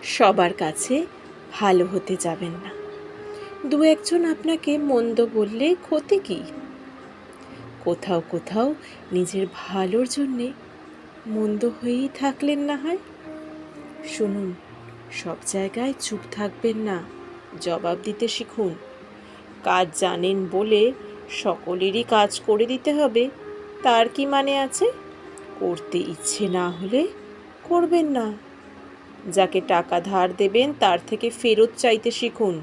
সবার কাছে ভালো হতে যাবেন না। দু একজন আপনাকে মন্দ বললে ক্ষতি কী? কোথাও কোথাও নিজের ভালোর জন্যে মন্দ হয়েই থাকলেন না হয়। শুনুন, সব জায়গায় চুপ থাকবেন না, জবাব দিতে শিখুন। কাজ জানেন বলে সকলেরই কাজ করে দিতে হবে তার কি মানে আছে? করতে ইচ্ছে না হলে করবেন না। যাকে টাকা ধার দেবেন তার থেকে ফেরত চাইতে শিখুন।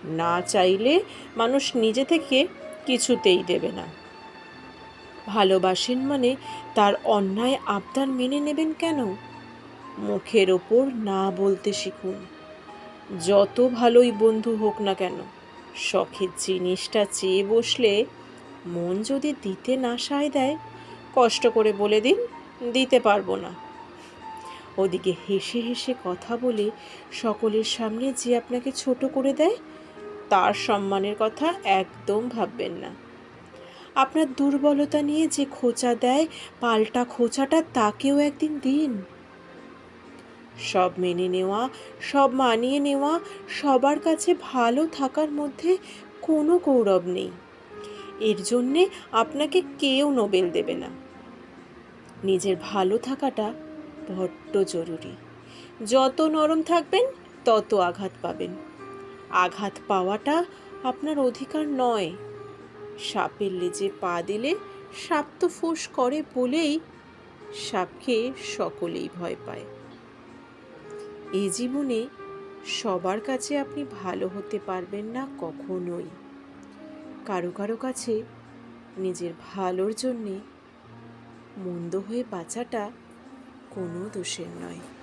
না চাইলে মানুষ নিজে থেকে কিছুতেই দেবে না। ভালোবাসেন মানে তার অন্যায় আবদার মেনে নেবেন কেন? মুখের ওপর না বলতে শিখুন। যত ভালোই বন্ধু হোক না কেন, শখের জিনিসটা চেয়ে বসলে মন যদি দিতে না সায় দেয়, কষ্ট করে বলে দিন দিতে পারবো না। ওদিকে হেসে হেসে কথা বলে সকলের সামনে যে আপনাকে ছোট করে দেয়, তার সম্মানের কথা একদম ভাববেন না। আপনার দুর্বলতা নিয়ে যে খোঁচা দেয়, পাল্টা খোঁচাটা তাকেও একদিন দিন। সব মেনে নেওয়া, সব মানিয়ে নেওয়া, সবার কাছে ভালো থাকার মধ্যে কোনো গৌরব নেই। এর জন্যে আপনাকে কেউ নোবেল দেবে না। নিজের ভালো থাকাটা বড্ড জরুরি। যত নরম থাকবেন তত আঘাত পাবেন। আঘাত পাওয়াটা আপনার অধিকার নয়। সাপের লেজে পা দিলে সাপ তো ফোঁস করে বলেই সাপকে সকলেই ভয় পায়। এই জীবনে সবার কাছে আপনি ভালো হতে পারবেন না কখনোই। কারো কারো কাছে নিজের ভালোর জন্যে মন্দ হয়ে বাঁচাটা কোনো দোষের নয়।